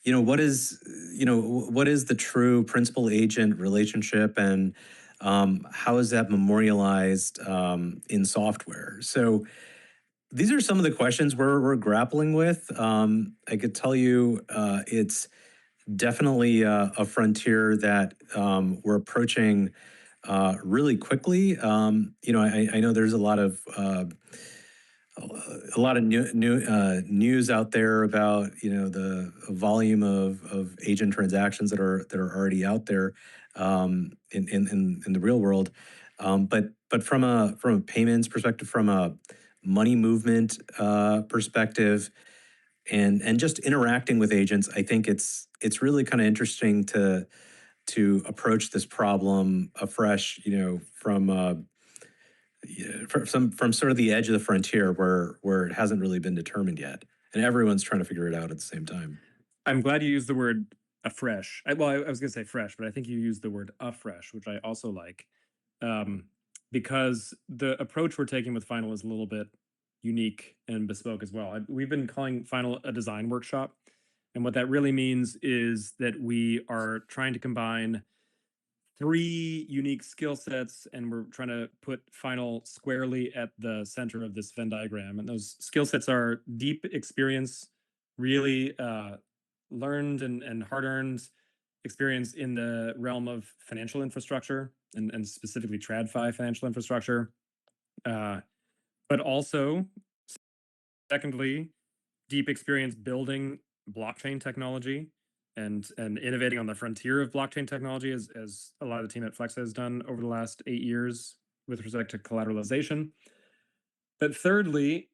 S2: what is the true principal agent relationship, and how is that memorialized in software? So these are some of the questions we're grappling with. I could tell you it's definitely a frontier that we're approaching really quickly. I know there's a lot of news out there about the volume of agent transactions that are already out there in the real world. But from a payments perspective, from a money movement perspective, and just interacting with agents, I think it's really kind of interesting to approach this problem afresh, from sort of the edge of the frontier where it hasn't really been determined yet, and everyone's trying to figure it out at the same time.
S1: I'm glad you used the word afresh. I was going to say fresh, but I think you used the word afresh, which I also like, because the approach we're taking with Final is a little bit unique and bespoke as well. We've been calling Final a design workshop. And what that really means is that we are trying to combine 3 unique skill sets, and we're trying to put Final squarely at the center of this Venn diagram. And those skill sets are deep experience, really learned and hard-earned experience in the realm of financial infrastructure, and specifically TradFi financial infrastructure. But also, secondly, deep experience building blockchain technology and innovating on the frontier of blockchain technology, as a lot of the team at Flexa has done over the last 8 years with respect to collateralization. But thirdly,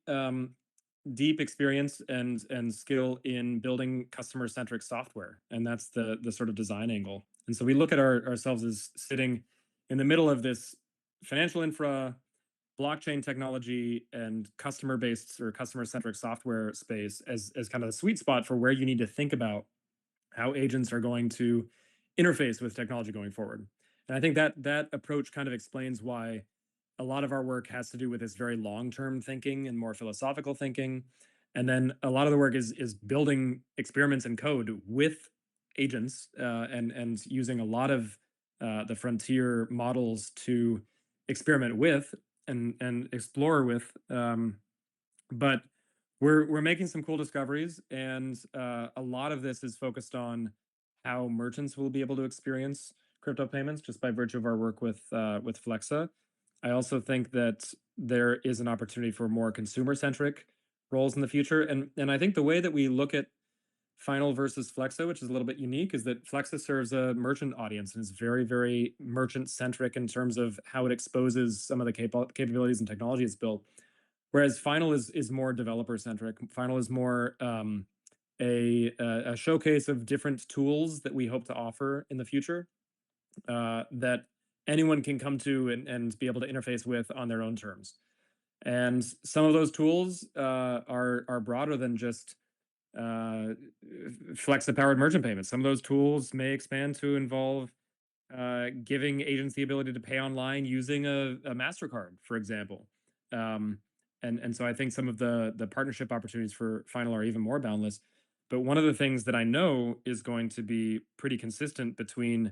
S1: deep experience and skill in building customer-centric software, and that's the sort of design angle. And so we look at ourselves as sitting in the middle of this financial infra, blockchain technology, and customer-based or customer-centric software space as kind of the sweet spot for where you need to think about how agents are going to interface with technology going forward. And I think that approach kind of explains why a lot of our work has to do with this very long-term thinking and more philosophical thinking. And then a lot of the work is building experiments and code with agents, and using a lot of the frontier models to experiment with and explore with. But we're making some cool discoveries, and a lot of this is focused on how merchants will be able to experience crypto payments just by virtue of our work with Flexa. I also think that there is an opportunity for more consumer-centric roles in the future, and I think the way that we look at Final versus Flexa, which is a little bit unique, is that Flexa serves a merchant audience and is very, very merchant-centric in terms of how it exposes some of the capabilities and technology it's built. Whereas Final is more developer centric. Final is more a showcase of different tools that we hope to offer in the future that anyone can come to and be able to interface with on their own terms. And some of those tools are broader than just Flexa powered merchant payments. Some of those tools may expand to involve giving agents the ability to pay online using a MasterCard, for example. And so I think some of the partnership opportunities for Final are even more boundless. But one of the things that I know is going to be pretty consistent between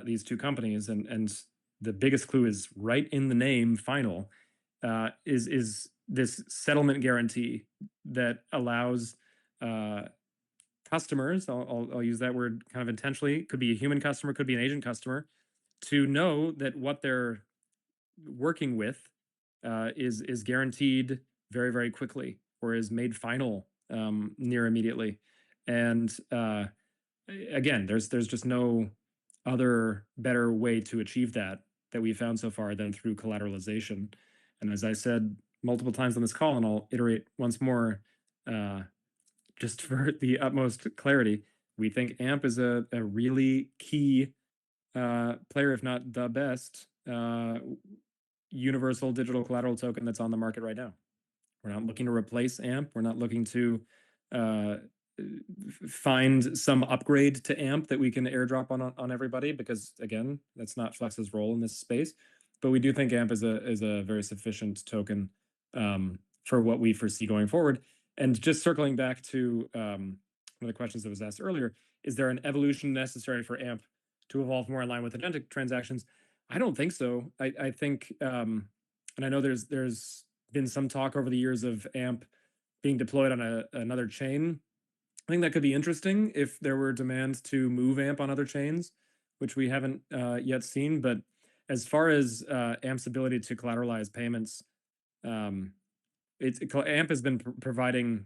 S1: these two companies, and the biggest clue is right in the name, Final, is this settlement guarantee that allows customers, I'll use that word kind of intentionally, could be a human customer, could be an agent customer, to know that what they're working with is guaranteed very, very quickly, or is made final near immediately. And again, there's just no other better way to achieve that we found so far than through collateralization. And as I said multiple times on this call, and I'll iterate once more, just for the utmost clarity, we think AMP is a really key player, if not the best, universal digital collateral token that's on the market right now. We're not looking to replace AMP. We're not looking to find some upgrade to AMP that we can airdrop on everybody, because again, that's not Flex's role in this space. But we do think AMP is a very sufficient token for what we foresee going forward. And just circling back to one of the questions that was asked earlier, is there an evolution necessary for AMP to evolve more in line with agentic transactions? I don't think so. I think, and I know there's been some talk over the years of AMP being deployed on another chain. I think that could be interesting if there were demands to move AMP on other chains, which we haven't yet seen. But as far as AMP's ability to collateralize payments, AMP has been providing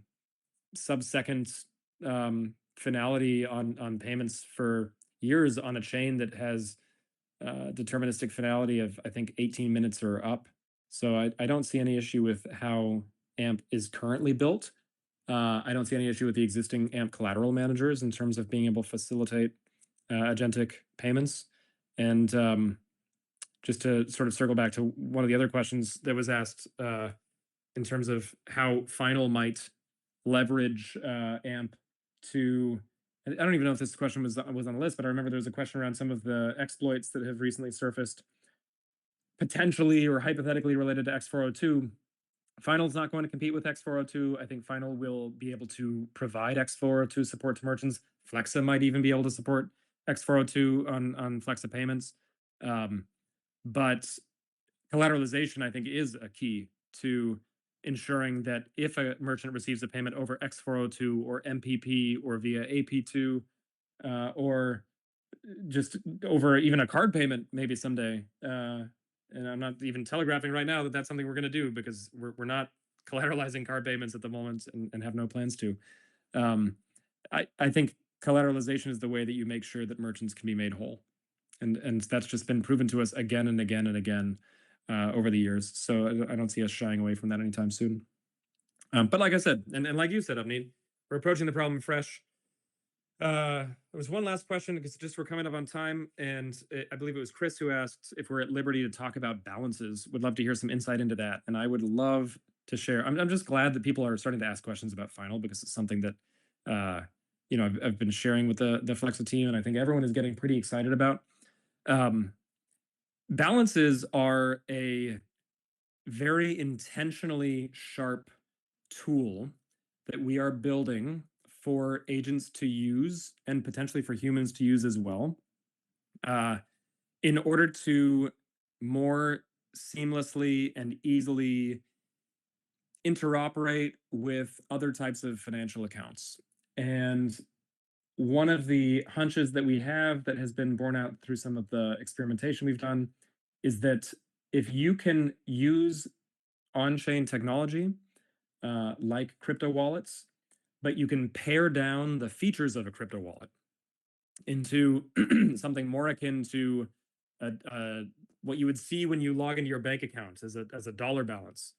S1: sub-second finality on payments for years on a chain that has deterministic finality of, I think, 18 minutes or up. So I don't see any issue with how AMP is currently built. I don't see any issue with the existing AMP collateral managers in terms of being able to facilitate agentic payments. And just to sort of circle back to one of the other questions that was asked in terms of how Final might leverage AMP to, I don't even know if this question was on the list, but I remember there was a question around some of the exploits that have recently surfaced, potentially or hypothetically related to X402. Final's not going to compete with X402. I think Final will be able to provide X402 support to merchants. Flexa might even be able to support X402 on Flexa payments. But collateralization, I think, is a key to ensuring that if a merchant receives a payment over X402 or MPP or via AP2 or just over even a card payment maybe someday, and I'm not even telegraphing right now that that's something we're going to do, because we're not collateralizing card payments at the moment and have no plans to. I think collateralization is the way that you make sure that merchants can be made whole. And that's just been proven to us again and again and again over the years. So I don't see us shying away from that anytime soon. But like I said, and like you said, Avneet, we're approaching the problem fresh. There was one last question, because just we're coming up on time, and I believe it was Chris who asked if we're at liberty to talk about balances. Would love to hear some insight into that, and I would love to share. I'm just glad that people are starting to ask questions about Final, because it's something that I've been sharing with the Flexa team, and I think everyone is getting pretty excited about. Balances are a very intentionally sharp tool that we are building for agents to use, and potentially for humans to use as well, in order to more seamlessly and easily interoperate with other types of financial accounts. And one of the hunches that we have that has been borne out through some of the experimentation we've done is that if you can use on-chain technology like crypto wallets, but you can pare down the features of a crypto wallet into something more akin to what you would see when you log into your bank account as a dollar balance,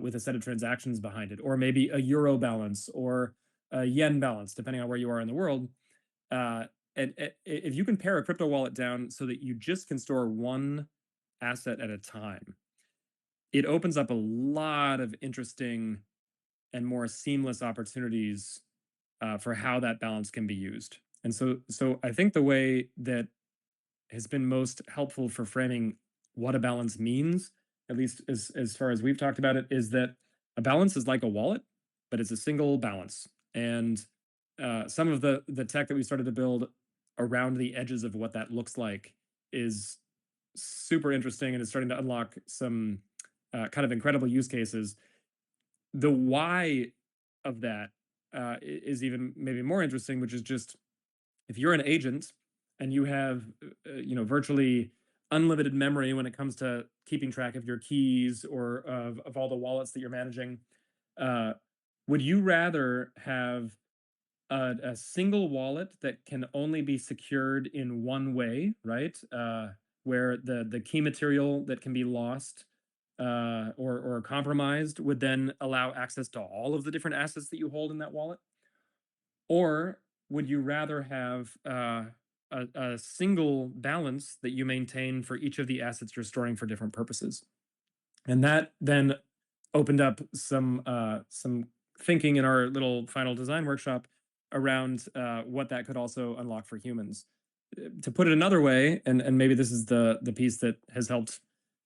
S1: with a set of transactions behind it, or maybe a euro balance or a yen balance, depending on where you are in the world. And if you can pare a crypto wallet down so that you just can store one asset at a time, it opens up a lot of interesting and more seamless opportunities for how that balance can be used. And so I think the way that has been most helpful for framing what a balance means, at least as far as we've talked about it, is that a balance is like a wallet, but it's a single balance. And some of the tech that we started to build around the edges of what that looks like is super interesting and is starting to unlock some kind of incredible use cases. The why of that is even maybe more interesting, which is just if you're an agent and you have virtually unlimited memory when it comes to keeping track of your keys or of all the wallets that you're managing, uh, would you rather have a single wallet that can only be secured in one way, right? Where the key material that can be lost or compromised would then allow access to all of the different assets that you hold in that wallet? Or would you rather have a single balance that you maintain for each of the assets you're storing for different purposes? And that then opened up some thinking in our little final design workshop around what that could also unlock for humans. To put it another way, and maybe this is the piece that has helped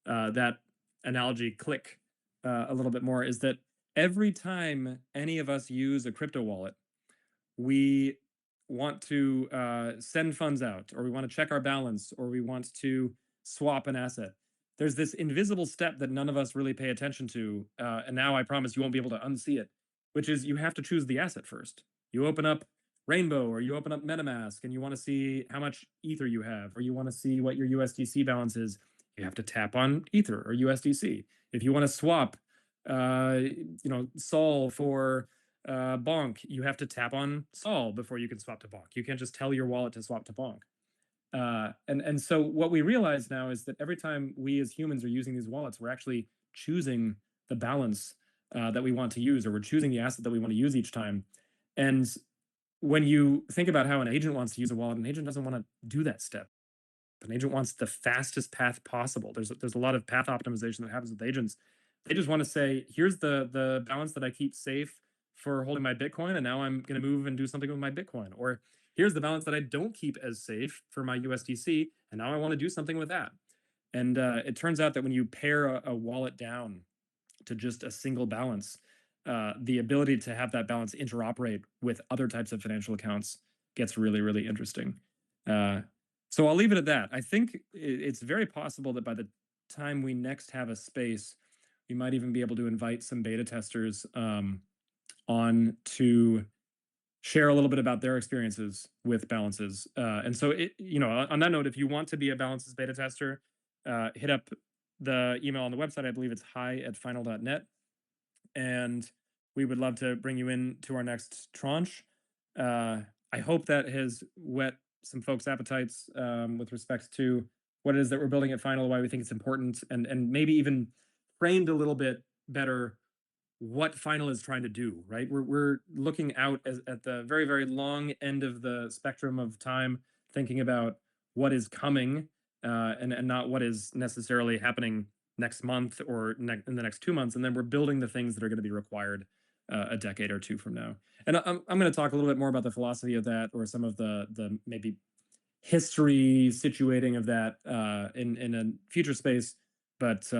S1: that analogy click a little bit more, is that every time any of us use a crypto wallet, we want to send funds out, or we want to check our balance, or we want to swap an asset. There's this invisible step that none of us really pay attention to, and now I promise you won't be able to unsee it, which is you have to choose the asset first. You open up Rainbow or you open up MetaMask and you want to see how much Ether you have, or you want to see what your USDC balance is. You have to tap on Ether or USDC. If you want to swap, Sol for Bonk, you have to tap on Sol before you can swap to Bonk. You can't just tell your wallet to swap to Bonk. And so what we realize now is that every time we as humans are using these wallets, we're actually choosing the balance that we want to use, or we're choosing the asset that we want to use each time. And when you think about how an agent wants to use a wallet, an agent doesn't want to do that step. An agent wants the fastest path possible. There's a lot of path optimization that happens with agents. They just want to say, here's the balance that I keep safe for holding my Bitcoin, and now I'm going to move and do something with my Bitcoin. Or here's the balance that I don't keep as safe for my USDC, and now I want to do something with that. And it turns out that when you pare a wallet down to just a single balance, the ability to have that balance interoperate with other types of financial accounts gets really, really interesting. So I'll leave it at that. I think it's very possible that by the time we next have a space, we might even be able to invite some beta testers on to share a little bit about their experiences with balances. And so, on that note, if you want to be a balances beta tester, hit up the email on the website. I believe it's hi@final.net. And we would love to bring you in to our next tranche. I hope that has whet some folks' appetites with respect to what it is that we're building at Final, why we think it's important, and maybe even framed a little bit better what Final is trying to do, right? We're looking out at the very, very long end of the spectrum of time, thinking about what is coming and not what is necessarily happening next month or in the next 2 months. And then we're building the things that are going to be required a decade or two from now. And I'm going to talk a little bit more about the philosophy of that, or some of the maybe history situating of that in a future space. But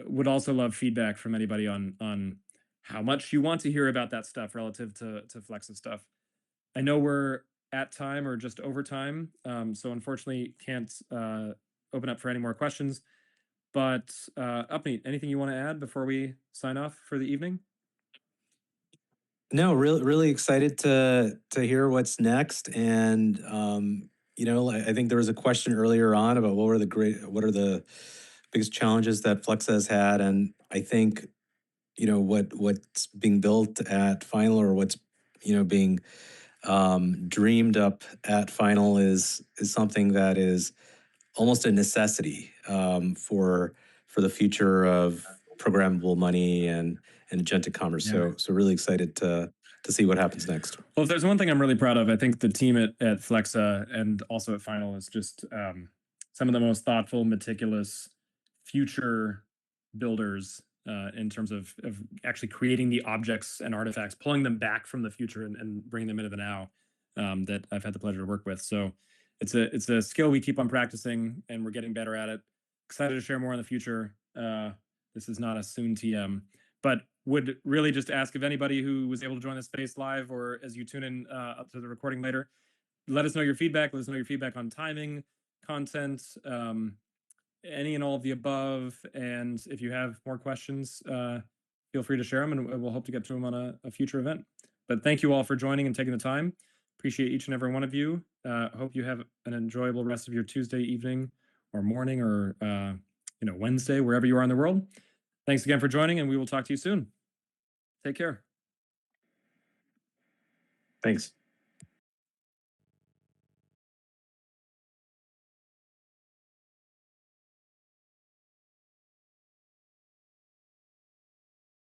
S1: would also love feedback from anybody on how much you want to hear about that stuff relative to Flexa stuff. I know we're at time or just over time, so unfortunately can't open up for any more questions. But Upneat, anything you want to add before we sign off for the evening?
S2: No, really excited to hear what's next. And I think there was a question earlier on about what are the biggest challenges that Flexa has had, and I think what's being built at Final, or what's being dreamed up at Final is something that is almost a necessity for the future of programmable money and agentic commerce.
S1: Yeah.
S2: So really excited to see what happens next.
S1: Well, if there's one thing I'm really proud of, I think the team at Flexa and also at Final is just some of the most thoughtful, meticulous future builders in terms of actually creating the objects and artifacts, pulling them back from the future and bringing them into the now that I've had the pleasure to work with. So it's a skill we keep on practicing, and we're getting better at it. Excited to share more in the future. This is not a soon TM, but would really just ask if anybody who was able to join the space live or as you tune in up to the recording later, let us know your feedback. Let us know your feedback on timing, content, any and all of the above. And if you have more questions, feel free to share them, and we'll hope to get to them on a future event. But thank you all for joining and taking the time. Appreciate each and every one of you. Hope you have an enjoyable rest of your Tuesday evening or morning or Wednesday, wherever you are in the world. Thanks again for joining, and we will talk to you soon. Take care.
S2: Thanks.